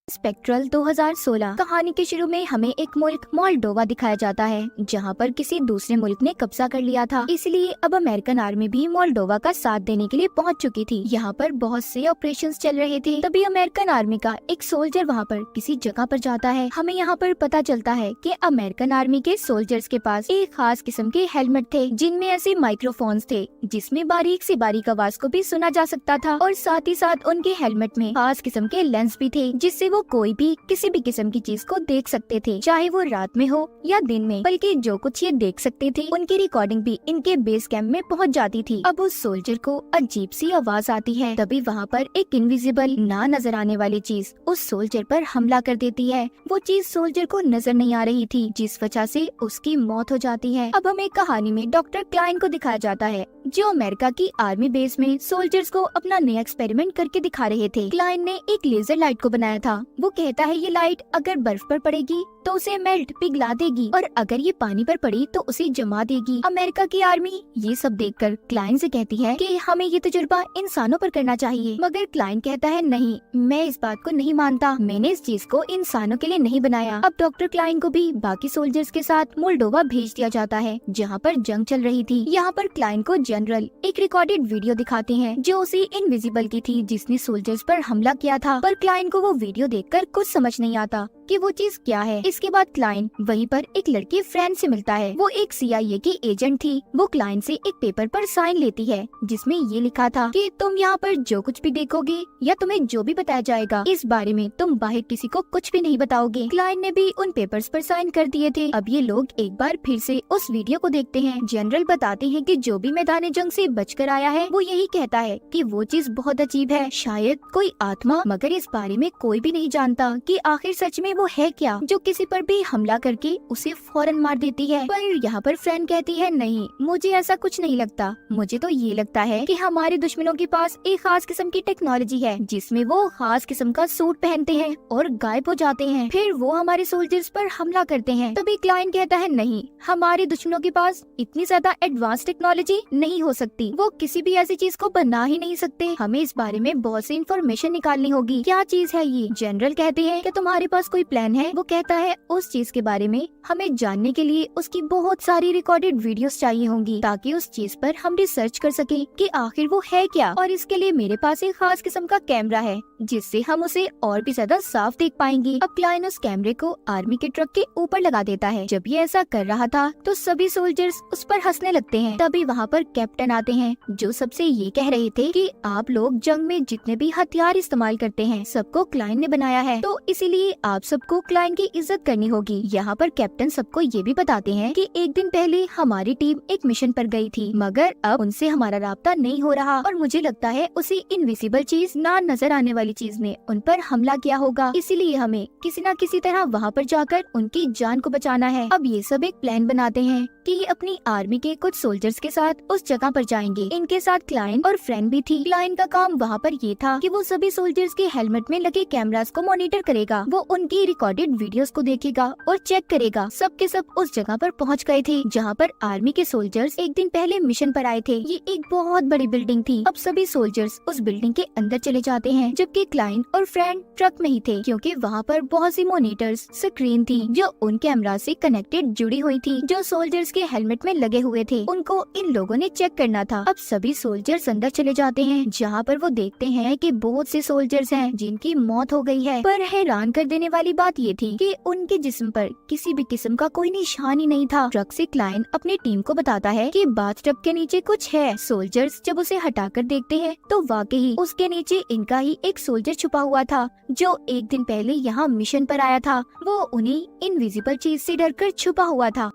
Spectral 2016 कहानी के शुरू में हमें एक मुल्क मोल्डोवा दिखाया जाता है, जहां पर किसी दूसरे मुल्क ने कब्जा कर लिया था। इसलिए अब अमेरिकन आर्मी भी मोल्डोवा का साथ देने के लिए पहुंच चुकी थी। यहाँ पर बहुत से ऑपरेशंस चल रहे थे। तभी अमेरिकन आर्मी का एक सोल्जर वहाँ पर किसी जगह पर जाता है। हमें यहाँ पर पता चलता है कि अमेरिकन आर्मी के सोल्जर्स के पास एक खास किस्म के हेलमेट थे, जिनमें ऐसे माइक्रोफोन्स थे जिसमें बारीक से बारीक आवाज को भी सुना जा सकता था। और साथ ही साथ उनके हेलमेट में खास किस्म के लेंस भी थे, जिससे कोई भी किसी भी किस्म की चीज को देख सकते थे, चाहे वो रात में हो या दिन में। बल्कि जो कुछ ये देख सकते थे उनकी रिकॉर्डिंग भी इनके बेस कैंप में पहुंच जाती थी। अब उस सोल्जर को अजीब सी आवाज आती है। तभी वहाँ पर एक इनविजिबल ना नजर आने वाली चीज उस सोल्जर पर हमला कर देती है। वो चीज सोल्जर को नजर नहीं आ रही थी, जिस वजह से उसकी मौत हो जाती है। अब हमें कहानी में डॉक्टर क्लाइन को दिखाया जाता है, जो अमेरिका की आर्मी बेस में सोल्जर्स को अपना नया एक्सपेरिमेंट करके दिखा रहे थे। क्लाइन ने एक लेजर लाइट को बनाया था। वो कहता है ये लाइट अगर बर्फ पर पड़ेगी तो उसे मेल्ट पिघला देगी, और अगर ये पानी पर पड़ी तो उसे जमा देगी। अमेरिका की आर्मी ये सब देखकर क्लाइन से कहती है कि हमें ये तजुर्बा इंसानों पर करना चाहिए, मगर क्लाइन कहता है नहीं, मैं इस बात को नहीं मानता, मैंने इस चीज को इंसानों के लिए नहीं बनाया। अब डॉक्टर क्लाइन को भी बाकी सोल्जर्स के साथ मोल्डोवा भेज दिया जाता है, जहाँ पर जंग चल रही थी। यहाँ पर क्लाइन को जनरल एक रिकॉर्डेड वीडियो दिखाते हैं, जो उसी इनविजिबल की थी जिसने सोल्जर्स पर हमला किया था। पर क्लाइन को वो वीडियो देखकर कुछ समझ नहीं आता कि वो चीज क्या है। इसके बाद क्लाइन वहीं पर एक लड़की फ्रेंड से मिलता है। वो एक CIA की एजेंट थी। वो क्लाइन से एक पेपर पर साइन लेती है, जिसमें ये लिखा था कि तुम यहाँ पर जो कुछ भी देखोगे या तुम्हें जो भी बताया जाएगा, इस बारे में तुम बाहर किसी को कुछ भी नहीं बताओगे। क्लाइन ने भी उन पेपर्स पर साइन कर दिए थे। अब ये लोग एक बार फिर से उस वीडियो को देखते हैं। जनरल बताते हैं कि जो भी मैदान जंग से बचकर आया है वो यही कहता है कि वो चीज बहुत अजीब है, शायद कोई आत्मा, मगर इस बारे में कोई भी नहीं जानता कि आखिर सच में वो है क्या, जो किसी पर भी हमला करके उसे फौरन मार देती है। पर यहाँ पर फ्रेंड कहती है नहीं, मुझे ऐसा कुछ नहीं लगता। मुझे तो ये लगता है कि हमारे दुश्मनों के पास एक खास किस्म की टेक्नोलॉजी है, जिसमें वो खास किस्म का सूट पहनते हैं और गायब हो जाते हैं, फिर वो हमारे सोल्जर्स पर हमला करते हैं। तभी क्लाइन कहता है नहीं, हमारे दुश्मनों के पास इतनी ज्यादा एडवांस टेक्नोलॉजी नहीं हो सकती, वो किसी भी ऐसी चीज को बना ही नहीं सकते। हमें इस बारे में बहुत सी इन्फॉर्मेशन निकालनी होगी। क्या चीज है ये? जनरल कहते हैं कि तुम्हारे पास कोई प्लान है? वो कहता है उस चीज के बारे में हमें जानने के लिए उसकी बहुत सारी रिकॉर्डेड वीडियोस चाहिए होंगी, ताकि उस चीज पर हम रिसर्च कर सकें कि आखिर वो है क्या। और इसके लिए मेरे पास एक खास किस्म का कैमरा है, जिससे हम उसे और भी ज्यादा साफ देख पाएंगे। अब क्लाइन उस कैमरे को आर्मी के ट्रक के ऊपर लगा देता है। जब ये ऐसा कर रहा था तो सभी सोल्जर्स उस पर हंसने लगते हैं। तभी वहाँ पर कैप्टन आते हैं, जो सबसे ये कह रहे थे कि आप लोग जंग में जितने भी हथियार इस्तेमाल करते हैं सबको क्लाइन ने बनाया है, तो इसीलिए आप सबको क्लाइन की इज्जत करनी होगी। यहाँ पर कैप्टन सबको ये भी बताते हैं कि एक दिन पहले हमारी टीम एक मिशन पर गई थी, मगर अब उनसे हमारा राब्ता नहीं हो रहा, और मुझे लगता है उसी इनविजिबल चीज, ना नजर आने वाली चीज ने उन पर हमला किया होगा। इसीलिए हमें किसी न किसी तरह वहाँ पर जाकर उनकी जान को बचाना है। अब ये सब एक प्लान बनाते हैं कि ये अपनी आर्मी के कुछ सोल्जर्स के साथ उस जगह पर जाएंगे। इनके साथ क्लाइन और फ्रेंड भी थी। क्लाइन का काम वहाँ पर ये था कि वो सभी सोल्जर्स के हेलमेट में लगे कैमरास को मॉनिटर करेगा। वो उनकी रिकॉर्डेड वीडियोस को देखेगा और चेक करेगा। सब के सब उस जगह पर पहुँच गए थे जहाँ पर आर्मी के सोल्जर्स एक दिन पहले मिशन पर आए थे। ये एक बहुत बड़ी बिल्डिंग थी। अब सभी सोल्जर्स उस बिल्डिंग के अंदर चले जाते हैं, जबकि क्लाइन और फ्रेंड ट्रक में ही थे, क्योंकि वहाँ पर बहुत सी मॉनिटर्स स्क्रीन थी जो उन कैमरा से कनेक्टेड जुड़ी हुई थी, जो सोल्जर्स के हेलमेट में लगे हुए थे। उनको इन लोगों ने चेक करना था। अब सभी सोल्जर्स अंदर चले जाते हैं, जहाँ पर वो देखते हैं कि बहुत से सोल्जर्स हैं जिनकी मौत हो गई है। पर हैरान कर देने वाली बात ये थी कि उनके जिस्म पर किसी भी किस्म का कोई निशान ही नहीं था। ट्रक से क्लाइन अपनी टीम को बताता है कि बाथटब के नीचे कुछ है। सोल्जर्स जब उसे हटाकर देखते हैं तो वाकई उसके नीचे इनका ही एक सोल्जर छुपा हुआ था, जो एक दिन पहले यहाँ मिशन पर आया था। वो उन्हीं इनविजिबल चीज से डरकर छुपा हुआ था।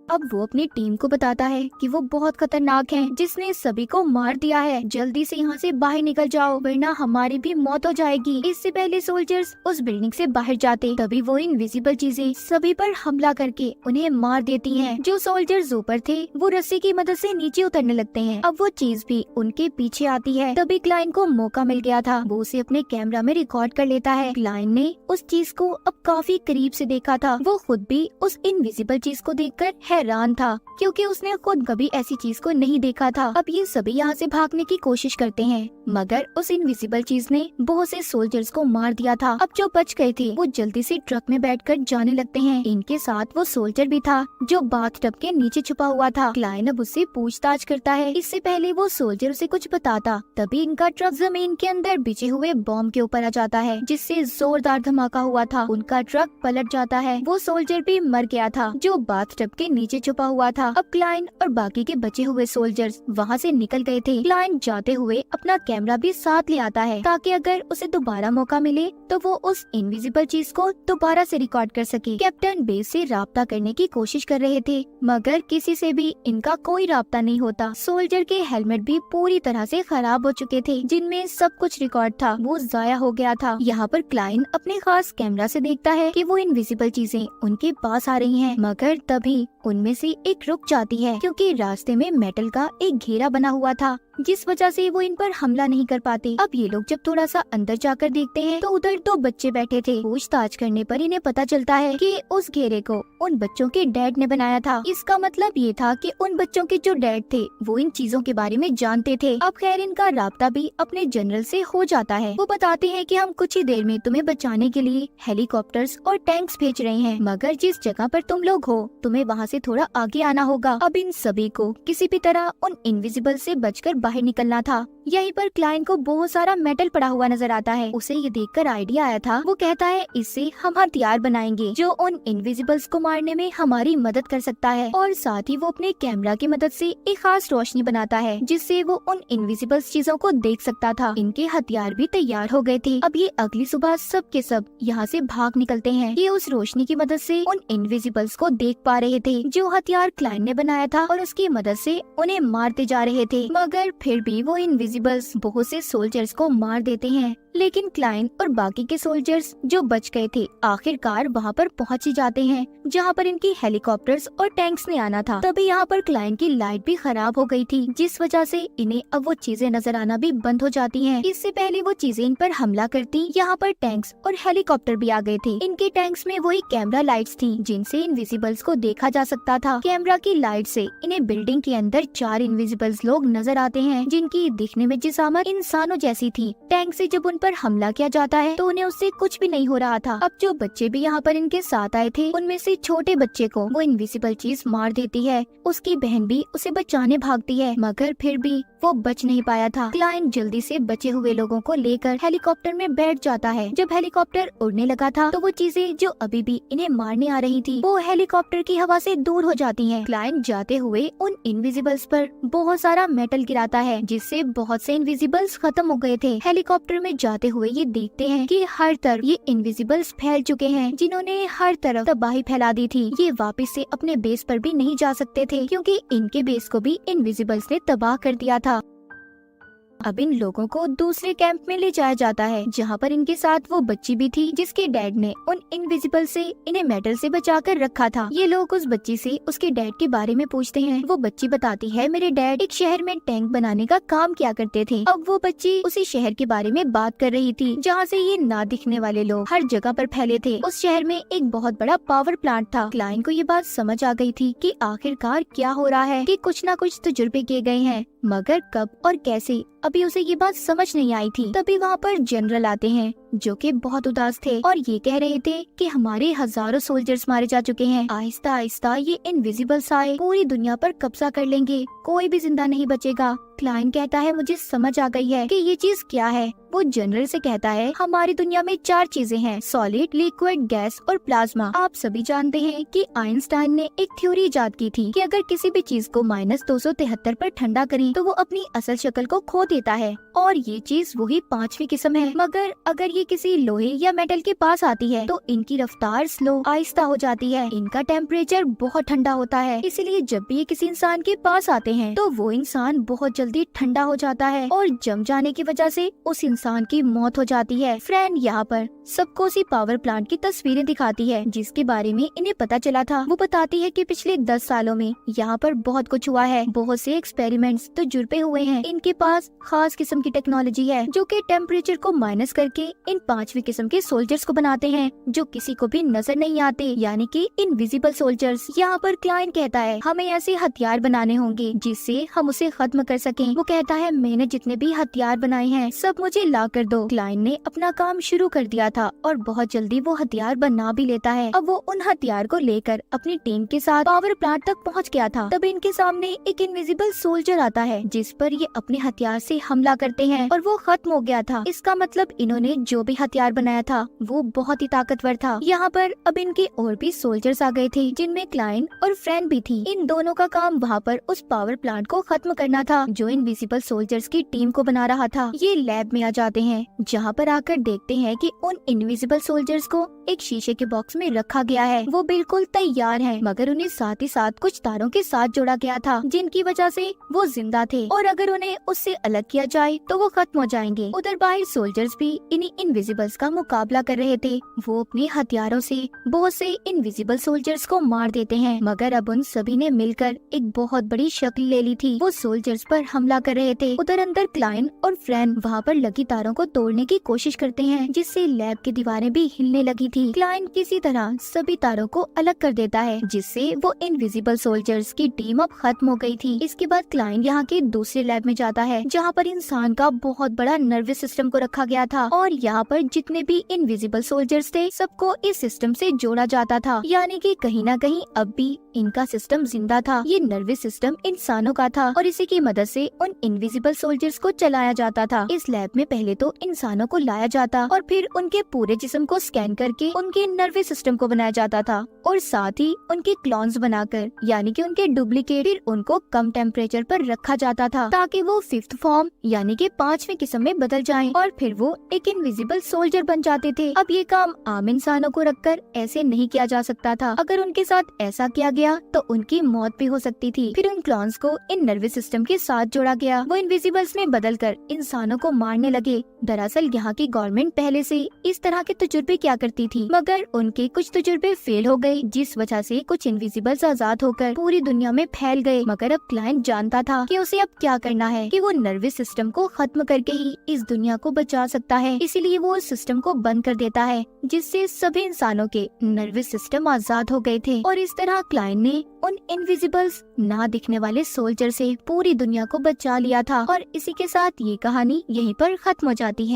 अब वो अपनी टीम को बताता है कि वो बहुत खतरनाक है, जिसने सभी को मार दिया है। जल्दी से यहाँ से बाहर निकल जाओ, वरना हमारी भी मौत हो जाएगी। इससे पहले सोल्जर्स उस बिल्डिंग से बाहर जाते, तभी वो इनविजिबल चीजें सभी पर हमला करके उन्हें मार देती हैं। जो सोल्जर्स ऊपर थे वो रस्सी की मदद से नीचे उतरने लगते हैं। अब वो चीज भी उनके पीछे आती है। तभी क्लाइन को मौका मिल गया था, वो उसे अपने कैमरा में रिकॉर्ड कर लेता है। क्लाइन ने उस चीज को अब काफी करीब से देखा था। वो खुद भी उस इनविजिबल चीज को देखकर हैरान था क्योंकि उसने खुद कभी ऐसी चीज को नहीं देखा था। अब ये सभी यहाँ से भागने की कोशिश करते हैं मगर उस इनविजिबल चीज ने बहुत से सोल्जर्स को मार दिया था। अब जो बच गए थे वो जल्दी से ट्रक में बैठकर जाने लगते हैं। इनके साथ वो सोल्जर भी था जो बाथटब के नीचे छुपा हुआ था। क्लाइन अब उससे पूछताछ करता है। इससे पहले वो सोल्जर उसे कुछ बताता तभी इनका ट्रक जमीन के अंदर बिछे हुए बॉम्ब के ऊपर आ जाता है जिससे जोरदार धमाका हुआ था। उनका ट्रक पलट जाता है। वो सोल्जर भी मर गया था जो बाथटब के नीचे छुपा हुआ था। अब क्लाइन और बाकी के बचे हुए सोल्जर्स वहाँ से निकल गए थे। क्लाइन जाते हुए अपना कैमरा भी साथ ले आता है ताकि अगर उसे दोबारा मौका मिले तो वो उस इनविजिबल चीज को दोबारा से रिकॉर्ड कर सके। कैप्टन बेस से राब्ता करने की कोशिश कर रहे थे मगर किसी से भी इनका कोई राब्ता नहीं होता। सोल्जर के हेलमेट भी पूरी तरह से खराब हो चुके थे जिनमें सब कुछ रिकॉर्ड था वो जाया हो गया था। यहाँ पर क्लाइन अपने खास कैमरा से देखता है कि वो इनविजिबल चीजें उनके पास आ रही हैं मगर तभी उनमें से एक रुक जाती है क्योंकि रास्ते में मेटल का एक घेरा बना हुआ था जिस वजह से वो इन पर हमला नहीं कर पाते। अब ये लोग जब थोड़ा सा अंदर जाकर देखते हैं तो उधर 2 बच्चे बैठे थे। पूछताछ करने पर इन्हें पता चलता है कि उस घेरे को उन बच्चों के डैड ने बनाया था। इसका मतलब ये था कि उन बच्चों के जो डैड थे वो इन चीजों के बारे में जानते थे। अब खैर इनका राब्ता भी अपने जनरल से हो जाता है। वो बताते हैं कि हम कुछ ही देर में तुम्हें बचाने के लिए हेलीकॉप्टर्स और टैंक्स भेज रहे हैं मगर जिस जगह पर तुम लोग हो तुम्हें वहाँ से थोड़ा आगे आना होगा। अब इन सभी को किसी भी तरह उन इनविजिबल से बचकर बाहर निकलना था। यहीं पर क्लाइन को बहुत सारा मेटल पड़ा हुआ नजर आता है। उसे ये देखकर आइडिया आया था। वो कहता है इससे हम हथियार बनाएंगे जो उन इनविजिबल्स को मारने में हमारी मदद कर सकता है और साथ ही वो अपने कैमरा की मदद से एक खास रोशनी बनाता है जिससे वो उन इनविजिबल्स चीजों को देख सकता था। इनके हथियार भी तैयार हो गए थे। अब ये अगली सुबह सब के सब यहाँ से भाग निकलते हैं। ये उस रोशनी की मदद से उन इनविजिबल्स को देख पा रहे थे जो हथियार क्लाइन ने बनाया था और उसकी मदद से उन्हें मारते जा रहे थे मगर फिर भी वो इनविजिबल्स बहुत से सोल्जर्स को मार देते हैं। लेकिन क्लाइन और बाकी के सोल्जर्स जो बच गए थे आखिरकार वहाँ पर पहुँच ही जाते हैं जहाँ पर इनकी हेलीकॉप्टर्स और टैंक्स ने आना था। तभी यहाँ पर क्लाइन की लाइट भी खराब हो गई थी जिस वजह से इन्हें अब वो चीजें नजर आना भी बंद हो जाती हैं। इससे पहले वो चीजें इन पर हमला करती यहाँ पर टैंक्स और हेलीकॉप्टर भी आ गए थे। इनके टैंक्स में वही कैमरा लाइट्स थी जिनसे इनविजिबल्स को देखा जा सकता था। कैमरा की लाइट से इन्हें बिल्डिंग के अंदर 4 इनविजिबल्स लोग नजर आते हैं जिनकी दिखने में जिस्मात इंसानों जैसी थी। टैंक से जब उन पर हमला किया जाता है तो उन्हें उससे कुछ भी नहीं हो रहा था। अब जो बच्चे भी यहाँ पर इनके साथ आए थे उनमें से छोटे बच्चे को वो इनविजिबल चीज मार देती है। उसकी बहन भी उसे बचाने भागती है मगर फिर भी वो बच नहीं पाया था। क्लाइन जल्दी से बचे हुए लोगों को लेकर हेलीकॉप्टर में बैठ जाता है। जब हेलीकॉप्टर उड़ने लगा था तो वो चीजें जो अभी भी इन्हें मारने आ रही थी वो हेलीकॉप्टर की हवा से दूर हो जाती हैं। क्लाइन जाते हुए उन इनविजिबल्स पर बहुत सारा मेटल गिराता है जिससे बहुत से इनविजिबल्स खत्म हो गए थे। हेलीकॉप्टर में जाते हुए ये देखते हैं कि हर तरफ ये इनविजिबल्स फैल चुके हैं जिन्होंने हर तरफ तबाही फैला दी थी। ये वापस से अपने बेस पर भी नहीं जा सकते थे क्योंकि इनके बेस को भी इनविजिबल्स ने तबाह कर दिया था। अब इन लोगों को दूसरे कैंप में ले जाया जाता है जहाँ पर इनके साथ वो बच्ची भी थी जिसके डैड ने उन इनविजिबल से इन्हें मेटल से बचाकर रखा था। ये लोग उस बच्ची से उसके डैड के बारे में पूछते हैं। वो बच्ची बताती है मेरे डैड एक शहर में टैंक बनाने का काम किया करते थे। अब वो बच्ची उसी शहर के बारे में बात कर रही थी जहाँ से ये ना दिखने वाले लोग हर जगह पर फैले थे। उस शहर में एक बहुत बड़ा पावर प्लांट था। क्लाइन को ये बात समझ आ गई थी कि आखिरकार क्या हो रहा है कि कुछ न कुछ तजुर्बे किए गए हैं मगर कब और कैसे अभी उसे ये बात समझ नहीं आई थी। तभी वहाँ पर जनरल आते हैं जो कि बहुत उदास थे और ये कह रहे थे कि हमारे हजारों सोल्जर्स मारे जा चुके हैं। आहिस्ता आहिस्ता ये इनविजिबल्स आए पूरी दुनिया पर कब्जा कर लेंगे, कोई भी जिंदा नहीं बचेगा। क्लाइन कहता है मुझे समझ आ गई है कि ये चीज क्या है। वो जनरल से कहता है हमारी दुनिया में 4 चीजें हैं, सॉलिड, लिक्विड, गैस और प्लाज्मा। आप सभी जानते हैं कि आइंस्टाइन ने एक थ्योरी इजाद की थी कि अगर किसी भी चीज को -273 पर ठंडा करें तो वो अपनी असल शक्ल को खो देता है और ये चीज वही 5वीं किस्म है। मगर अगर ये किसी लोहे या मेटल के पास आती है तो इनकी रफ्तार स्लो आहिस्ता हो जाती है, इनका टेम्परेचर बहुत ठंडा होता है। इसलिए जब भी ये किसी इंसान के पास आते हैं तो वो इंसान बहुत जल्दी ठंडा हो जाता है और जम जाने की वजह से उस इंसान की मौत हो जाती है। फ्रेंड यहाँ पर सबको उसी पावर प्लांट की तस्वीरें दिखाती है जिसके बारे में इन्हें पता चला था। वो बताती है कि पिछले 10 सालों में यहाँ पर बहुत कुछ हुआ है, बहुत से एक्सपेरिमेंट्स तजुर्बे हुए हैं। इनके पास खास किस्म की टेक्नोलॉजी है जो कि टेम्परेचर को माइनस करके इन 5वीं किस्म के सोल्जर्स को बनाते हैं जो किसी को भी नजर नहीं आते, यानी कि इनविजिबल सोल्जर्स। यहाँ पर क्लाइंट कहता है हमें ऐसे हथियार बनाने होंगे जिससे हम उसे खत्म कर सकें। वो कहता है मैंने जितने भी हथियार बनाए हैं सब मुझे ला कर दो। क्लाइंट ने अपना काम शुरू कर दिया था और बहुत जल्दी वो हथियार बना भी लेता है। अब वो उन हथियार को लेकर अपनी टीम के साथ पावर प्लांट तक पहुँच गया था। तब इनके सामने एक इनविजिबल सोल्जर आता है जिस पर ये अपने हथियार से हमला करते हैं और वो खत्म हो गया था। इसका मतलब इन्होंने जो भी हथियार बनाया था वो बहुत ही ताकतवर था। यहाँ पर अब इनके और भी सोल्जर्स आ गए थे जिनमें क्लाइंट और फ्रेंड भी थी। इन दोनों का काम वहाँ पर उस पावर प्लांट को खत्म करना था जो इनविजिबल सोल्जर्स की टीम को बना रहा था। ये लैब में आ जाते हैं जहाँ पर आकर देखते हैं कि उन इनविजिबल सोल्जर्स को एक शीशे के बॉक्स में रखा गया है। वो बिल्कुल तैयार हैं, मगर उन्हें साथ ही साथ कुछ तारों के साथ जोड़ा गया था जिनकी वजह से वो जिंदा थे और अगर उन्हें उससे अलग किया जाए तो वो खत्म हो जाएंगे। उधर बाहर सोल्जर्स भी इन्हीं इनविजिबल्स का मुकाबला कर रहे थे। वो अपने हथियारों से बहुत से इनविजिबल सोल्जर्स को मार देते हैं, मगर अब उन सभी ने मिलकर एक बहुत बड़ी शक्ल ले ली थी। वो सोल्जर्स पर हमला कर रहे थे। उधर अंदर क्लाइंट और फ्रेंड वहाँ पर लगी तारों को तोड़ने की कोशिश करते हैं जिससे लैब की दीवारें भी हिलने लगी थी। क्लाइंट किसी तरह सभी तारों को अलग कर देता है जिससे वो इनविजिबल सोल्जर्स की टीम अब खत्म हो गई थी। इसके बाद क्लाइंट यहाँ के दूसरे लैब में जाता है जहाँ पर इंसान का बहुत बड़ा नर्वस सिस्टम को रखा गया था और यहाँ पर जितने भी इनविजिबल सोल्जर्स थे सबको इस सिस्टम से जोड़ा जाता था, यानी कि कहीं ना कहीं अब भी इनका सिस्टम जिंदा था। ये नर्वस सिस्टम इंसानों का था और इसी की मदद से उन इनविजिबल सोल्जर्स को चलाया जाता था। इस लैब में पहले तो इंसानों को लाया जाता और फिर उनके पूरे जिस्म को स्कैन करके उनके नर्वस सिस्टम को बनाया जाता था और साथ ही उनके क्लोन्स बनाकर यानी कि उनके डुप्लीकेट फिर उनको कम टेम्परेचर पर रखा जाता था ताकि वो 5th फॉर्म यानी कि 5वीं किस्म में बदल जाएं और फिर वो एक इनविजिबल सोल्जर बन जाते थे। अब ये काम आम इंसानों को रखकर ऐसे नहीं किया जा सकता था। अगर उनके साथ ऐसा किया गया तो उनकी मौत भी हो सकती थी। फिर उन क्लोन्स को इन नर्वस सिस्टम के साथ जोड़ा गया। वो इनविजिबल्स में बदलकर इंसानों को मारने लगे। दरअसल यहाँ की गवर्नमेंट पहले से इस तरह के तजुर्बे किया करती थी, मगर उनके कुछ तजुर्बे फेल हो गए जिस वजह से कुछ इनविजिबल्स आजाद होकर पूरी दुनिया में फैल गए। मगर अब क्लाइंट जानता था कि उसे अब क्या करना है, कि वो नर्वस सिस्टम को खत्म करके ही इस दुनिया को बचा सकता है। इसीलिए वो उस सिस्टम को बंद कर देता है जिससे सभी इंसानों के नर्वस सिस्टम आजाद हो गए थे और इस तरह क्लाइंट ने उन इनविजिबल्स ना दिखने वाले सोल्जर से पूरी दुनिया को बचा लिया था। और इसी के साथ ये कहानी यहीं पर खत्म हो जाती है।